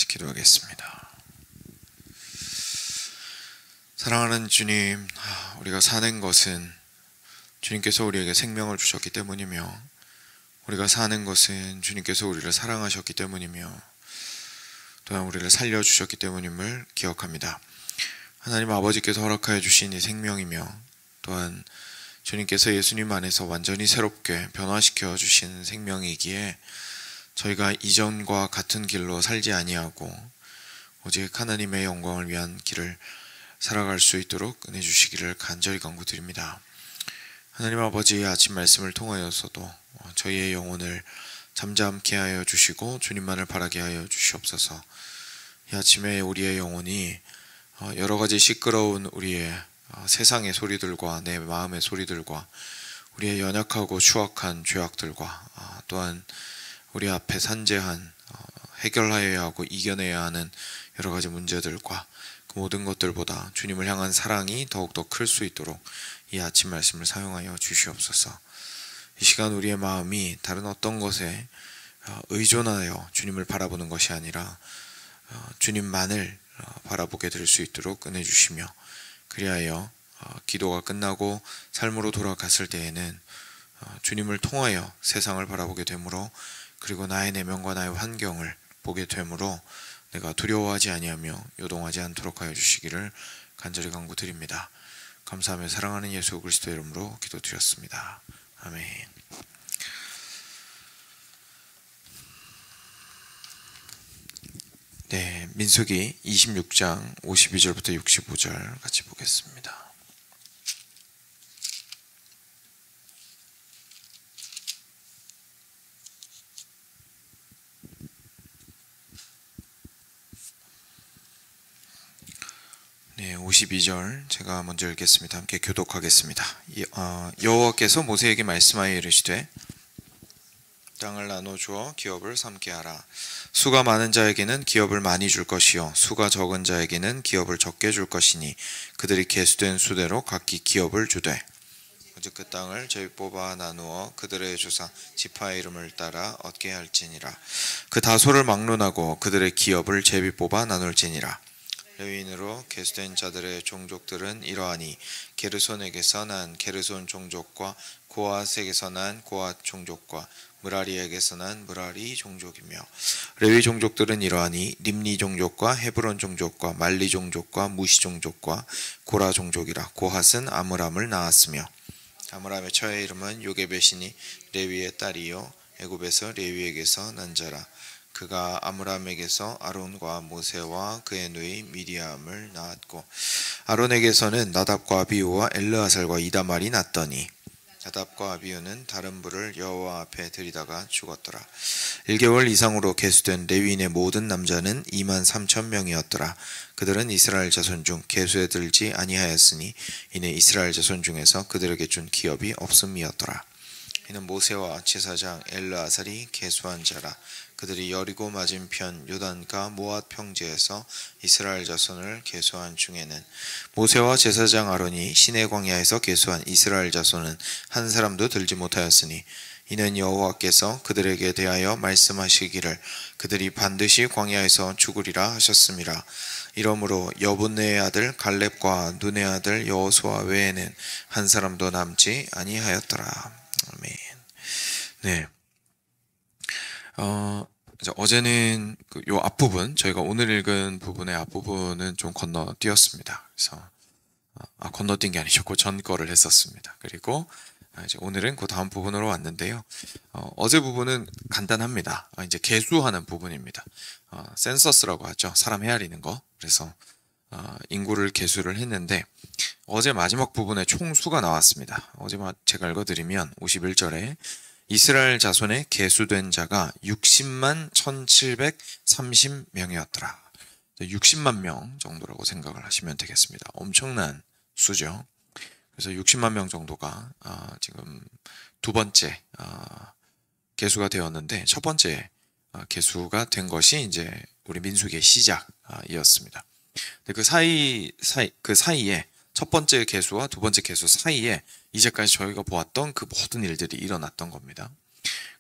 기도하겠습니다. 사랑하는 주님, 우리가 사는 것은 주님께서 우리에게 생명을 주셨기 때문이며, 우리가 사는 것은 주님께서 우리를 사랑하셨기 때문이며, 또한 우리를 살려주셨기 때문임을 기억합니다. 하나님 아버지께서 허락하여 주신 이 생명이며, 또한 주님께서 예수님 안에서 완전히 새롭게 변화시켜 주신 생명이기에 저희가 이전과 같은 길로 살지 아니하고 오직 하나님의 영광을 위한 길을 살아갈 수 있도록 은혜 주시기를 간절히 간구드립니다. 하나님 아버지의 아침 말씀을 통하여서도 저희의 영혼을 잠잠케 하여 주시고 주님만을 바라게 하여 주시옵소서. 이 아침에 우리의 영혼이 여러 가지 시끄러운 우리의 세상의 소리들과 내 마음의 소리들과 우리의 연약하고 추악한 죄악들과 또한 우리 앞에 산재한 해결하여야 하고 이겨내야 하는 여러 가지 문제들과 그 모든 것들보다 주님을 향한 사랑이 더욱더 클 수 있도록 이 아침 말씀을 사용하여 주시옵소서. 이 시간 우리의 마음이 다른 어떤 것에 의존하여 주님을 바라보는 것이 아니라 주님만을 바라보게 될 수 있도록 은혜 주시며, 그리하여 기도가 끝나고 삶으로 돌아갔을 때에는 주님을 통하여 세상을 바라보게 되므로, 그리고 나의 내면과 나의 환경을 보게 되므로 내가 두려워하지 아니하며 요동하지 않도록 하여 주시기를 간절히 간구드립니다. 감사하며 사랑하는 예수 그리스도의 이름으로 기도드렸습니다. 아멘. 네, 민수기 26장 52절부터 65절 같이 보겠습니다. 네, 52절 제가 먼저 읽겠습니다. 함께 교독하겠습니다. 여호와께서 모세에게 말씀하여 이르시되 땅을 나눠 주어 기업을 삼게 하라. 수가 많은 자에게는 기업을 많이 줄 것이요 수가 적은 자에게는 기업을 적게 줄 것이니 그들이 계수된 수대로 각기 기업을 주되, 오직 그 땅을 제비 뽑아 나누어 그들의 조상 지파의 이름을 따라 얻게 할지니라. 그 다소를 막론하고 그들의 기업을 제비 뽑아 나눌지니라. 레위인으로 계수된 자들의 종족들은 이러하니 게르손에게서 난 게르손 종족과 고핫에게서 난 고핫 종족과 므라리에게서 난 므라리 종족이며, 레위 종족들은 이러하니 림니 종족과 헤브론 종족과 말리 종족과 무시 종족과 고라 종족이라. 고핫은 아므람을 낳았으며 아므람의 처의 이름은 요게벳이니 레위의 딸이요 애굽에서 레위에게서 난 자라. 그가 아므람에게서 아론과 모세와 그의 누이 미리암을 낳았고, 아론에게서는 나답과 아비후와 엘르아살과 이다말이 났더니 나답과 아비후는 다른 불을 여호와 앞에 들이다가 죽었더라. 1개월 이상으로 계수된 레위인의 모든 남자는 23,000명이었더라. 그들은 이스라엘 자손 중 계수에 들지 아니하였으니 이는 이스라엘 자손 중에서 그들에게 준 기업이 없음이었더라. 이는 모세와 제사장 엘르아살이 계수한 자라. 그들이 여리고 맞은편 요단가 모압 평지에서 이스라엘 자손을 계수한 중에는 모세와 제사장 아론이 시내 광야에서 계수한 이스라엘 자손은 한 사람도 들지 못하였으니 이는 여호와께서 그들에게 대하여 말씀하시기를 그들이 반드시 광야에서 죽으리라 하셨음이라. 이러므로 여분네의 아들 갈렙과 눈의 아들 여호수아 외에는 한 사람도 남지 아니하였더라. 아멘. 네. 어제는 요 앞부분, 저희가 오늘 읽은 부분의 앞부분은 좀 건너뛰었습니다. 그래서 건너뛴 게 아니죠. 그 전 거를 했었습니다. 그리고 이제 오늘은 그 다음 부분으로 왔는데요. 어제 부분은 간단합니다. 이제 계수하는 부분입니다. 센서스라고 하죠. 사람 헤아리는 거. 그래서 인구를 계수를 했는데 어제 마지막 부분에 총수가 나왔습니다. 어제 제가 읽어드리면 51절에 이스라엘 자손에 계수된 자가 60만 1730명이었더라. 60만 명 정도라고 생각을 하시면 되겠습니다. 엄청난 수죠. 그래서 60만 명 정도가 지금 두 번째 계수가 되었는데, 첫 번째 계수가 된 것이 이제 우리 민수기의 시작이었습니다. 그 사이에 첫 번째 계수와 두 번째 계수 사이에 이제까지 저희가 보았던 그 모든 일들이 일어났던 겁니다.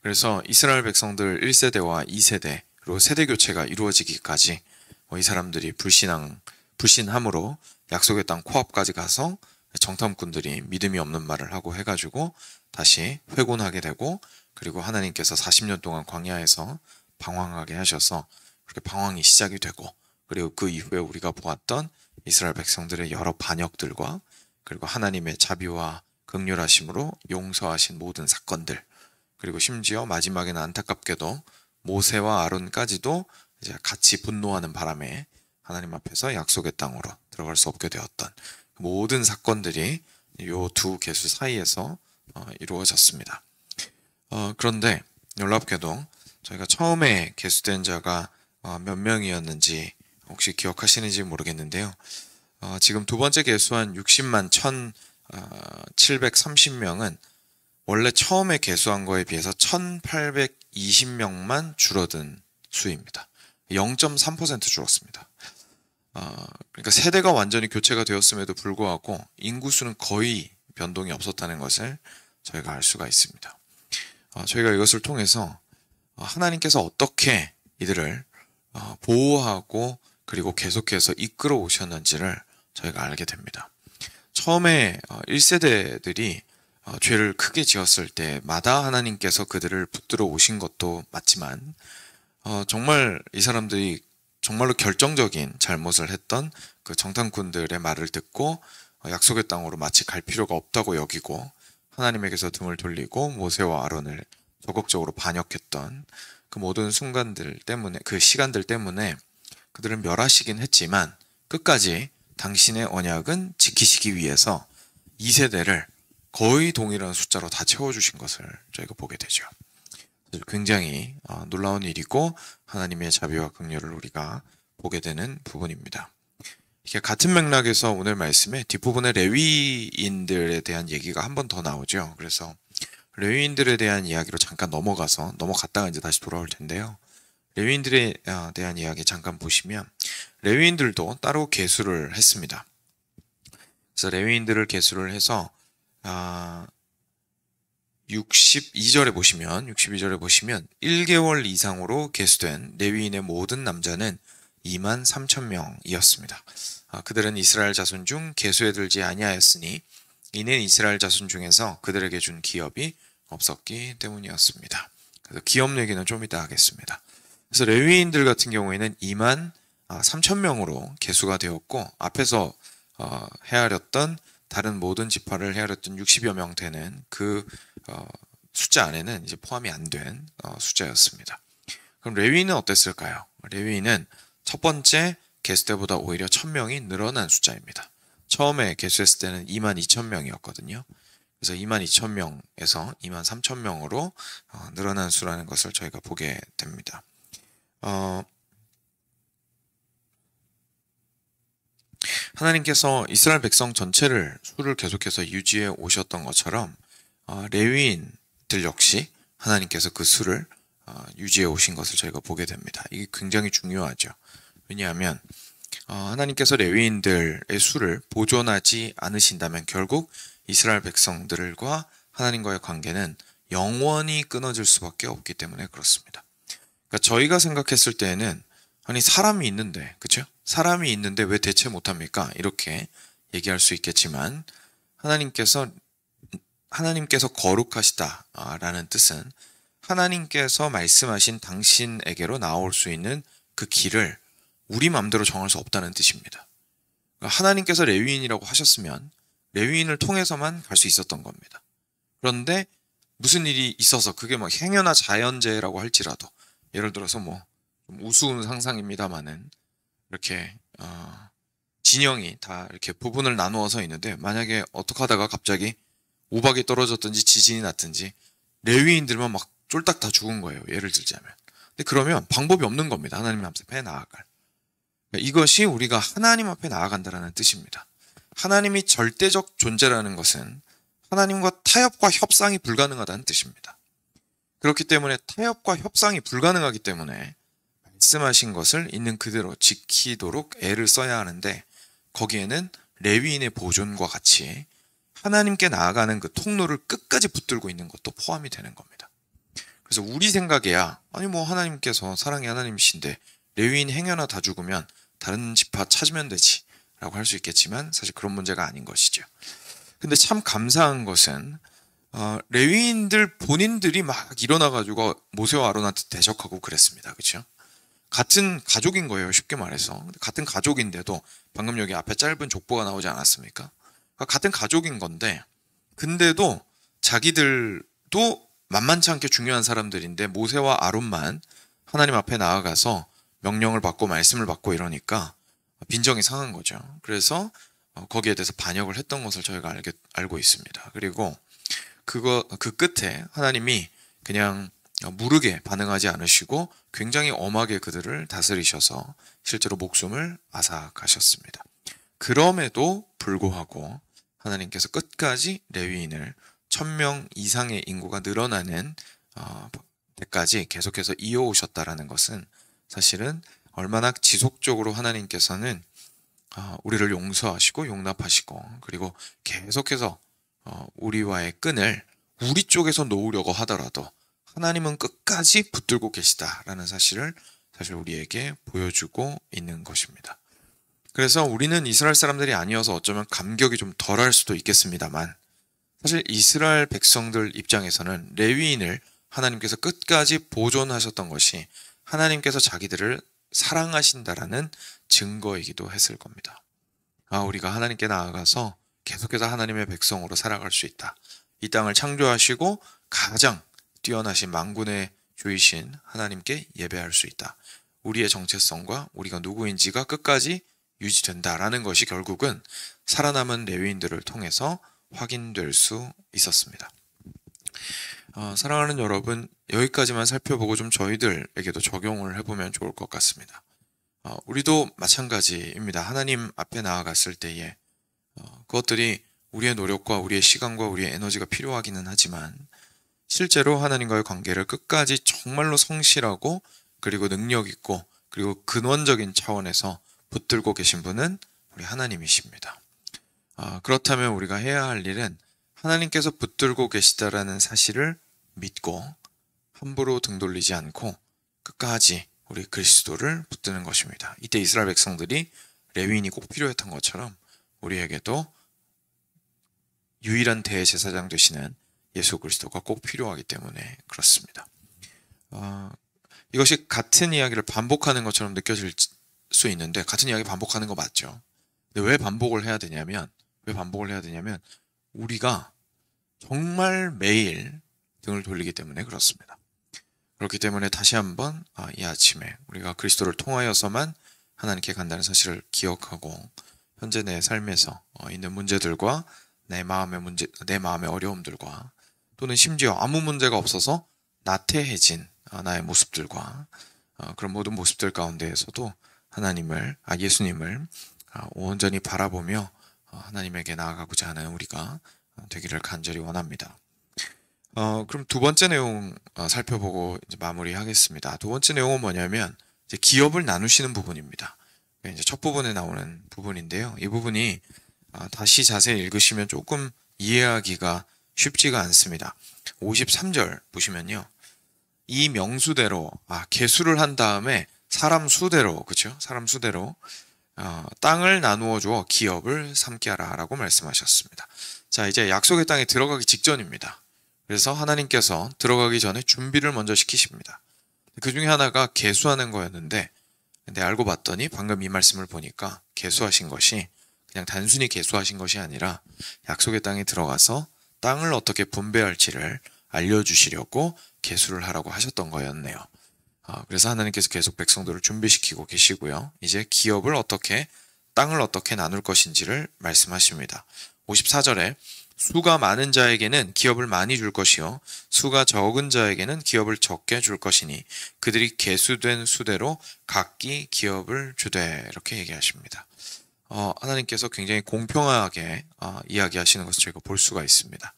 그래서 이스라엘 백성들 1세대와 2세대, 그리고 세대 교체가 이루어지기까지 이 사람들이 불신함으로 약속의 땅 코앞까지 가서 정탐꾼들이 믿음이 없는 말을 하고 해가지고 다시 회곤하게 되고, 그리고 하나님께서 40년 동안 광야에서 방황하게 하셔서 그렇게 방황이 시작이 되고, 그리고 그 이후에 우리가 보았던 이스라엘 백성들의 여러 반역들과 그리고 하나님의 자비와 긍휼하심으로 용서하신 모든 사건들, 그리고 심지어 마지막에는 안타깝게도 모세와 아론까지도 이제 같이 분노하는 바람에 하나님 앞에서 약속의 땅으로 들어갈 수 없게 되었던 모든 사건들이 이 두 계수 사이에서 이루어졌습니다. 그런데 놀랍게도 저희가 처음에 계수된 자가 몇 명이었는지 혹시 기억하시는지 모르겠는데요. 지금 두 번째 계수한 60만 1,730명은 원래 처음에 계수한 거에 비해서 1,820명만 줄어든 수입니다. 0.3% 줄었습니다. 그러니까 세대가 완전히 교체가 되었음에도 불구하고 인구수는 거의 변동이 없었다는 것을 저희가 알 수가 있습니다. 저희가 이것을 통해서 하나님께서 어떻게 이들을 보호하고 그리고 계속해서 이끌어 오셨는지를 저희가 알게 됩니다. 처음에 1세대들이 죄를 크게 지었을 때마다 하나님께서 그들을 붙들어 오신 것도 맞지만, 정말 이 사람들이 정말로 결정적인 잘못을 했던 그 정탐꾼들의 말을 듣고 약속의 땅으로 마치 갈 필요가 없다고 여기고 하나님에게서 등을 돌리고 모세와 아론을 적극적으로 반역했던 그 모든 순간들 때문에, 그 시간들 때문에 그들을 멸하시긴 했지만 끝까지 당신의 언약은 지키시기 위해서 2세대를 거의 동일한 숫자로 다 채워주신 것을 저희가 보게 되죠. 굉장히 놀라운 일이고 하나님의 자비와 긍휼을 우리가 보게 되는 부분입니다. 이게 같은 맥락에서 오늘 말씀에 뒷부분에 레위인들에 대한 얘기가 한 번 더 나오죠. 그래서 레위인들에 대한 이야기로 잠깐 넘어갔다가 이제 다시 돌아올 텐데요. 레위인들에 대한 이야기 잠깐 보시면 레위인들도 따로 계수를 했습니다. 그래서 레위인들을 계수를 해서 62절에 보시면 1개월 이상으로 계수된 레위인의 모든 남자는 23,000명이었습니다. 그들은 이스라엘 자손 중 계수에 들지 아니하였으니 이는 이스라엘 자손 중에서 그들에게 준 기업이 없었기 때문이었습니다. 그래서 기업 얘기는 좀 이따 하겠습니다. 그래서 레위인들 같은 경우에는 23,000명으로 계수가 되었고, 앞에서 헤아렸던 다른 모든 지파를 헤아렸던 60여 명 되는 그 숫자 안에는 이제 포함이 안 된 숫자였습니다. 그럼 레위인은 어땠을까요? 레위인은 첫 번째 계수 때보다 오히려 1,000명이 늘어난 숫자입니다. 처음에 계수했을 때는 22,000명이었거든요. 그래서 22,000명에서 23,000명으로 늘어난 수라는 것을 저희가 보게 됩니다. 하나님께서 이스라엘 백성 전체를 수를 계속해서 유지해 오셨던 것처럼 레위인들 역시 하나님께서 그 수를 유지해 오신 것을 저희가 보게 됩니다. 이게 굉장히 중요하죠. 왜냐하면 하나님께서 레위인들의 수를 보존하지 않으신다면 결국 이스라엘 백성들과 하나님과의 관계는 영원히 끊어질 수밖에 없기 때문에 그렇습니다. 그러니까 저희가 생각했을 때에는 아니 사람이 있는데, 그렇죠? 사람이 있는데 왜 대체 못합니까? 이렇게 얘기할 수 있겠지만 하나님께서 거룩하시다라는 뜻은 하나님께서 말씀하신 당신에게로 나올 수 있는 그 길을 우리 마음대로 정할 수 없다는 뜻입니다. 그러니까 하나님께서 레위인이라고 하셨으면 레위인을 통해서만 갈 수 있었던 겁니다. 그런데 무슨 일이 있어서 그게 뭐 행여나 자연재해라고 할지라도, 예를 들어서 뭐 좀 우스운 상상입니다만은 이렇게 진영이 다 이렇게 부분을 나누어서 있는데 만약에 어떻게 하다가 갑자기 우박이 떨어졌든지 지진이 났든지 레위인들만 막 쫄딱 다 죽은 거예요. 예를 들자면. 근데 그러면 방법이 없는 겁니다. 하나님 앞에 나아갈. 이것이 우리가 하나님 앞에 나아간다는 뜻입니다. 하나님이 절대적 존재라는 것은 하나님과 타협과 협상이 불가능하다는 뜻입니다. 그렇기 때문에 타협과 협상이 불가능하기 때문에 말씀하신 것을 있는 그대로 지키도록 애를 써야 하는데, 거기에는 레위인의 보존과 같이 하나님께 나아가는 그 통로를 끝까지 붙들고 있는 것도 포함이 되는 겁니다. 그래서 우리 생각에야 아니 뭐 하나님께서 사랑의 하나님이신데 레위인 행여나 다 죽으면 다른 지파 찾으면 되지 라고 할 수 있겠지만 사실 그런 문제가 아닌 것이죠. 근데 참 감사한 것은 레위인들 본인들이 막 일어나가지고 모세와 아론한테 대적하고 그랬습니다. 그렇죠? 같은 가족인 거예요. 쉽게 말해서. 같은 가족인데도 방금 여기 앞에 짧은 족보가 나오지 않았습니까? 그러니까 같은 가족인 건데 근데도 자기들도 만만치 않게 중요한 사람들인데 모세와 아론만 하나님 앞에 나아가서 명령을 받고 말씀을 받고 이러니까 빈정이 상한 거죠. 그래서 거기에 대해서 반역을 했던 것을 저희가 알고 있습니다. 그리고 그 끝에 하나님이 그냥 무르게 반응하지 않으시고 굉장히 엄하게 그들을 다스리셔서 실제로 목숨을 앗아가셨습니다. 그럼에도 불구하고 하나님께서 끝까지 레위인을 1000명 이상의 인구가 늘어나는 때까지 계속해서 이어오셨다라는 것은 사실은 얼마나 지속적으로 하나님께서는 우리를 용서하시고 용납하시고 그리고 계속해서 우리와의 끈을 우리 쪽에서 놓으려고 하더라도 하나님은 끝까지 붙들고 계시다라는 사실을 사실 우리에게 보여주고 있는 것입니다. 그래서 우리는 이스라엘 사람들이 아니어서 어쩌면 감격이 좀 덜할 수도 있겠습니다만 사실 이스라엘 백성들 입장에서는 레위인을 하나님께서 끝까지 보존하셨던 것이 하나님께서 자기들을 사랑하신다라는 증거이기도 했을 겁니다. 우리가 하나님께 나아가서 계속해서 하나님의 백성으로 살아갈 수 있다. 이 땅을 창조하시고 가장 뛰어나신 만군의 주이신 하나님께 예배할 수 있다. 우리의 정체성과 우리가 누구인지가 끝까지 유지된다라는 것이 결국은 살아남은 레위인들을 통해서 확인될 수 있었습니다. 사랑하는 여러분, 여기까지만 살펴보고 좀 저희들에게도 적용을 해보면 좋을 것 같습니다. 우리도 마찬가지입니다. 하나님 앞에 나아갔을 때에 그것들이 우리의 노력과 우리의 시간과 우리의 에너지가 필요하기는 하지만 실제로 하나님과의 관계를 끝까지 정말로 성실하고 그리고 능력 있고 그리고 근원적인 차원에서 붙들고 계신 분은 우리 하나님이십니다. 그렇다면 우리가 해야 할 일은 하나님께서 붙들고 계시다라는 사실을 믿고 함부로 등 돌리지 않고 끝까지 우리 그리스도를 붙드는 것입니다. 이때 이스라엘 백성들이 레위인이 꼭 필요했던 것처럼 우리에게도 유일한 대제사장 되시는 예수 그리스도가 꼭 필요하기 때문에 그렇습니다. 이것이 같은 이야기를 반복하는 것처럼 느껴질 수 있는데 같은 이야기 반복하는 거 맞죠? 근데 왜 반복을 해야 되냐면 우리가 정말 매일 등을 돌리기 때문에 그렇습니다. 그렇기 때문에 다시 한번 이 아침에 우리가 그리스도를 통하여서만 하나님께 간다는 사실을 기억하고 현재 내 삶에서 있는 문제들과 내 마음의 어려움들과 또는 심지어 아무 문제가 없어서 나태해진 나의 모습들과 그런 모든 모습들 가운데에서도 예수님을 온전히 바라보며 하나님에게 나아가고자 하는 우리가 되기를 간절히 원합니다. 그럼 두 번째 내용 살펴보고 이제 마무리하겠습니다. 두 번째 내용은 뭐냐면 이제 기업을 나누시는 부분입니다. 이제 첫 부분에 나오는 부분인데요. 이 부분이 다시 자세히 읽으시면 조금 이해하기가 쉽지가 않습니다. 53절 보시면요. 이 명수대로 계수를 한 다음에 사람 수대로 그렇죠? 사람 수대로 땅을 나누어 주어 기업을 삼게 하라라고 말씀하셨습니다. 자, 이제 약속의 땅에 들어가기 직전입니다. 그래서 하나님께서 들어가기 전에 준비를 먼저 시키십니다. 그 중에 하나가 계수하는 거였는데 근데 알고 봤더니 방금 이 말씀을 보니까 계수하신 것이 그냥 단순히 계수하신 것이 아니라 약속의 땅에 들어가서 땅을 어떻게 분배할지를 알려주시려고 계수를 하라고 하셨던 거였네요. 그래서 하나님께서 계속 백성들을 준비시키고 계시고요. 이제 땅을 어떻게 나눌 것인지를 말씀하십니다. 54절에 수가 많은 자에게는 기업을 많이 줄 것이요 수가 적은 자에게는 기업을 적게 줄 것이니 그들이 계수된 수대로 각기 기업을 주되 이렇게 얘기하십니다. 하나님께서 굉장히 공평하게 이야기하시는 것을 저희가 볼 수가 있습니다.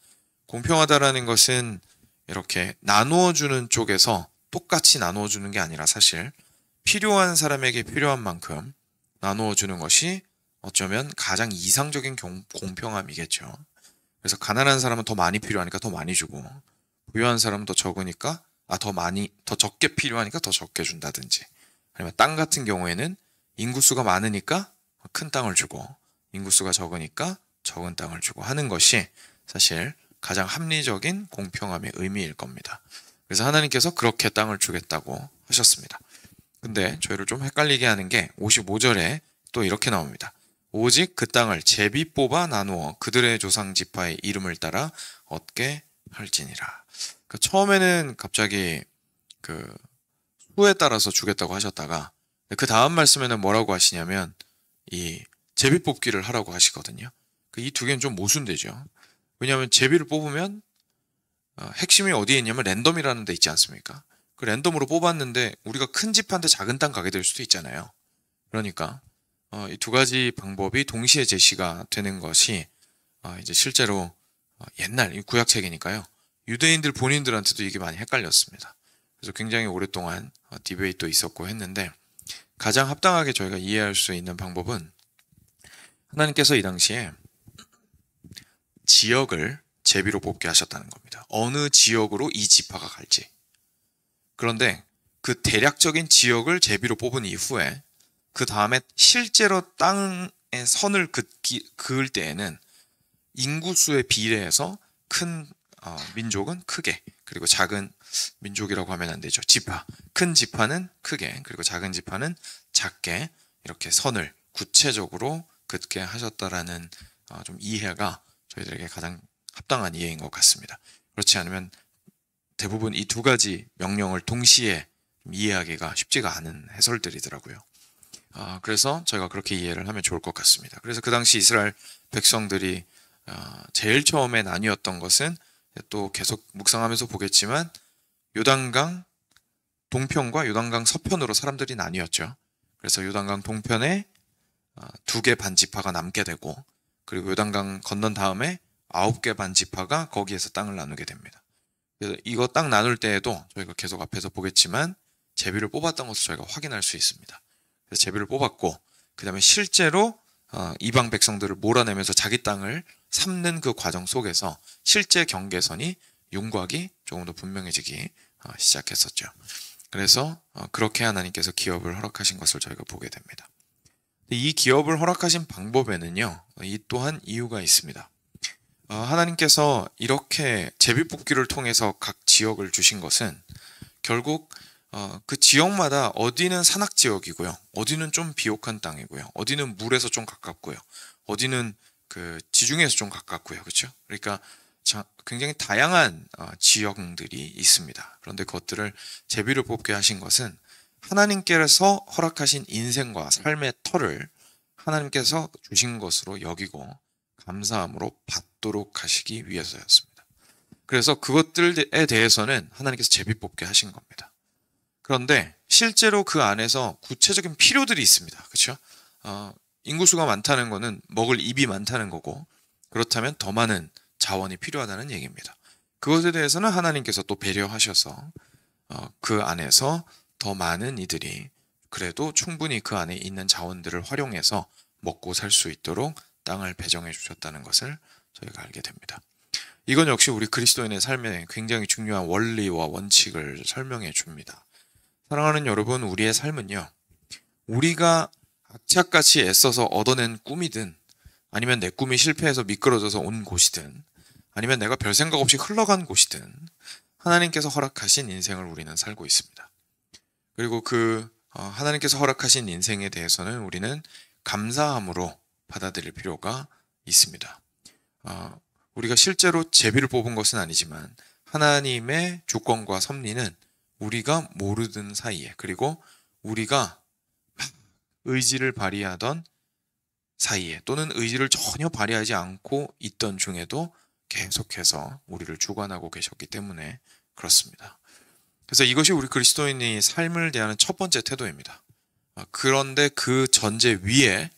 공평하다라는 것은 이렇게 나누어주는 쪽에서 똑같이 나누어주는 게 아니라 사실 필요한 사람에게 필요한 만큼 나누어주는 것이 어쩌면 가장 이상적인 공평함이겠죠. 그래서 가난한 사람은 더 많이 필요하니까 더 많이 주고 부유한 사람은 더 적으니까 더 적게 필요하니까 더 적게 준다든지, 아니면 땅 같은 경우에는 인구수가 많으니까 큰 땅을 주고 인구수가 적으니까 적은 땅을 주고 하는 것이 사실 가장 합리적인 공평함의 의미일 겁니다. 그래서 하나님께서 그렇게 땅을 주겠다고 하셨습니다. 근데 저희를 좀 헷갈리게 하는 게 55절에 또 이렇게 나옵니다. 오직 그 땅을 제비 뽑아 나누어 그들의 조상 지파의 이름을 따라 얻게 할지니라. 그러니까 처음에는 갑자기 그 수에 따라서 주겠다고 하셨다가 그 다음 말씀에는 뭐라고 하시냐면 이 제비 뽑기를 하라고 하시거든요. 이 두 개는 좀 모순되죠. 왜냐하면 제비를 뽑으면 핵심이 어디에 있냐면 랜덤이라는 데 있지 않습니까? 그 랜덤으로 뽑았는데 우리가 큰 집한테 작은 땅 가게 될 수도 있잖아요. 그러니까 이 두 가지 방법이 동시에 제시가 되는 것이 이제 실제로 옛날 구약책이니까요. 유대인들 본인들한테도 이게 많이 헷갈렸습니다. 그래서 굉장히 오랫동안 디베이트도 있었고 했는데 가장 합당하게 저희가 이해할 수 있는 방법은 하나님께서 이 당시에 지역을 제비로 뽑게 하셨다는 겁니다. 어느 지역으로 이 지파가 갈지. 그런데 그 대략적인 지역을 제비로 뽑은 이후에 그 다음에 실제로 땅에 선을 그을 때에는 인구수에 비례해서 큰 민족은 크게, 그리고 작은 민족이라고 하면 안 되죠. 지파. 큰 지파는 크게, 그리고 작은 지파는 작게 이렇게 선을 구체적으로 긋게 하셨다라는 좀 이해가 저희들에게 가장 합당한 이해인 것 같습니다. 그렇지 않으면 대부분 이 두 가지 명령을 동시에 이해하기가 쉽지가 않은 해설들이더라고요. 그래서 저희가 그렇게 이해를 하면 좋을 것 같습니다. 그래서 그 당시 이스라엘 백성들이 제일 처음에 나뉘었던 것은 또 계속 묵상하면서 보겠지만 요단강 동편과 요단강 서편으로 사람들이 나뉘었죠. 그래서 요단강 동편에 2개 반 지파가 남게 되고, 그리고 요단강 건넌 다음에 9개 반 지파가 거기에서 땅을 나누게 됩니다. 그래서 이거 땅 나눌 때에도 저희가 계속 앞에서 보겠지만 제비를 뽑았던 것을 저희가 확인할 수 있습니다. 그래서 제비를 뽑았고, 그 다음에 실제로 이방 백성들을 몰아내면서 자기 땅을 삼는 그 과정 속에서 실제 경계선이 윤곽이 조금 더 분명해지기 시작했었죠. 그래서 그렇게 하나님께서 기업을 허락하신 것을 저희가 보게 됩니다. 이 기업을 허락하신 방법에는요, 이 또한 이유가 있습니다. 하나님께서 이렇게 제비 뽑기를 통해서 각 지역을 주신 것은 결국 그 지역마다 어디는 산악 지역이고요, 어디는 좀 비옥한 땅이고요, 어디는 물에서 좀 가깝고요, 어디는 그 지중해에서 좀 가깝고요, 그렇죠? 그러니까 굉장히 다양한 지역들이 있습니다. 그런데 그것들을 제비를 뽑게 하신 것은 하나님께서 허락하신 인생과 삶의 터를 하나님께서 주신 것으로 여기고 감사함으로 받도록 하시기 위해서였습니다. 그래서 그것들에 대해서는 하나님께서 제비 뽑게 하신 겁니다. 그런데 실제로 그 안에서 구체적인 필요들이 있습니다. 그렇죠? 인구수가 많다는 것은 먹을 입이 많다는 거고, 그렇다면 더 많은 자원이 필요하다는 얘기입니다. 그것에 대해서는 하나님께서 또 배려하셔서 그 안에서 더 많은 이들이 그래도 충분히 그 안에 있는 자원들을 활용해서 먹고 살 수 있도록 땅을 배정해 주셨다는 것을 저희가 알게 됩니다. 이건 역시 우리 그리스도인의 삶에 굉장히 중요한 원리와 원칙을 설명해 줍니다. 사랑하는 여러분, 우리의 삶은요, 우리가 악착같이 애써서 얻어낸 꿈이든, 아니면 내 꿈이 실패해서 미끄러져서 온 곳이든, 아니면 내가 별 생각 없이 흘러간 곳이든 하나님께서 허락하신 인생을 우리는 살고 있습니다. 그리고 하나님께서 허락하신 인생에 대해서는 우리는 감사함으로 받아들일 필요가 있습니다. 우리가 실제로 제비를 뽑은 것은 아니지만 하나님의 주권과 섭리는 우리가 모르던 사이에, 그리고 우리가 의지를 발휘하던 사이에, 또는 의지를 전혀 발휘하지 않고 있던 중에도 계속해서 우리를 주관하고 계셨기 때문에 그렇습니다. 그래서 이것이 우리 그리스도인의 삶을 대하는 첫 번째 태도입니다. 그런데 그 전제 위에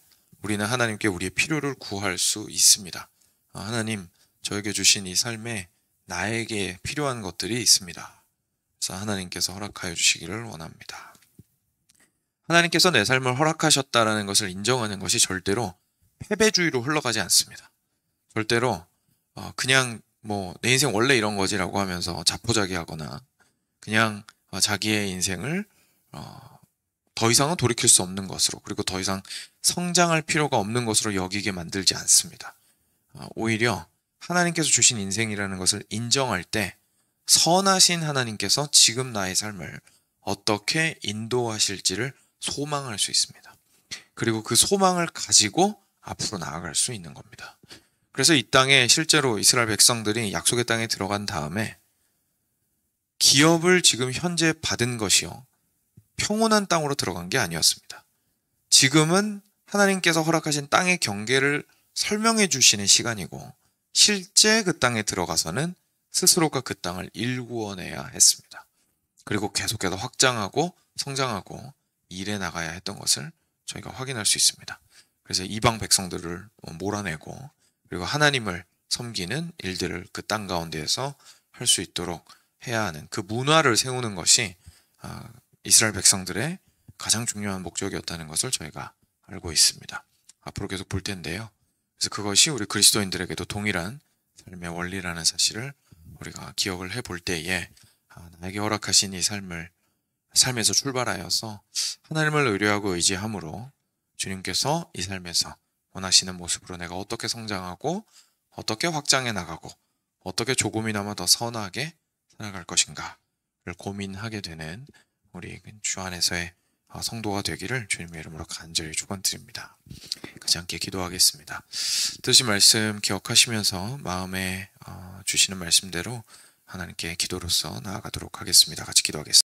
우리는 하나님께 우리의 필요를 구할 수 있습니다. 하나님, 저에게 주신 이 삶에 나에게 필요한 것들이 있습니다. 그래서 하나님께서 허락하여 주시기를 원합니다. 하나님께서 내 삶을 허락하셨다라는 것을 인정하는 것이 절대로 패배주의로 흘러가지 않습니다. 절대로 그냥 내 인생 원래 이런 거지라고 하면서 자포자기하거나, 그냥 자기의 인생을 더 이상은 돌이킬 수 없는 것으로, 그리고 더 이상 성장할 필요가 없는 것으로 여기게 만들지 않습니다. 오히려 하나님께서 주신 인생이라는 것을 인정할 때 선하신 하나님께서 지금 나의 삶을 어떻게 인도하실지를 소망할 수 있습니다. 그리고 그 소망을 가지고 앞으로 나아갈 수 있는 겁니다. 그래서 이 땅에 실제로 이스라엘 백성들이 약속의 땅에 들어간 다음에 기업을 지금 현재 받은 것이요, 평온한 땅으로 들어간 게 아니었습니다. 지금은 하나님께서 허락하신 땅의 경계를 설명해 주시는 시간이고, 실제 그 땅에 들어가서는 스스로가 그 땅을 일구어내야 했습니다. 그리고 계속해서 확장하고 성장하고 일해 나가야 했던 것을 저희가 확인할 수 있습니다. 그래서 이방 백성들을 몰아내고, 그리고 하나님을 섬기는 일들을 그 땅 가운데에서 할 수 있도록 해야 하는 그 문화를 세우는 것이 이스라엘 백성들의 가장 중요한 목적이었다는 것을 저희가 알고 있습니다. 앞으로 계속 볼 텐데요. 그래서 그것이 우리 그리스도인들에게도 동일한 삶의 원리라는 사실을 우리가 기억을 해볼 때에 나에게 허락하신 이 삶에서 출발하여서 하나님을 의뢰하고 의지함으로 주님께서 이 삶에서 원하시는 모습으로 내가 어떻게 성장하고 어떻게 확장해 나가고 어떻게 조금이나마 더 선하게 살아갈 것인가를 고민하게 되는 우리 주 안에서의 성도가 되기를 주님의 이름으로 간절히 축원드립니다. 같이 함께 기도하겠습니다. 들으신 말씀 기억하시면서 마음에 주시는 말씀대로 하나님께 기도로서 나아가도록 하겠습니다. 같이 기도하겠습니다.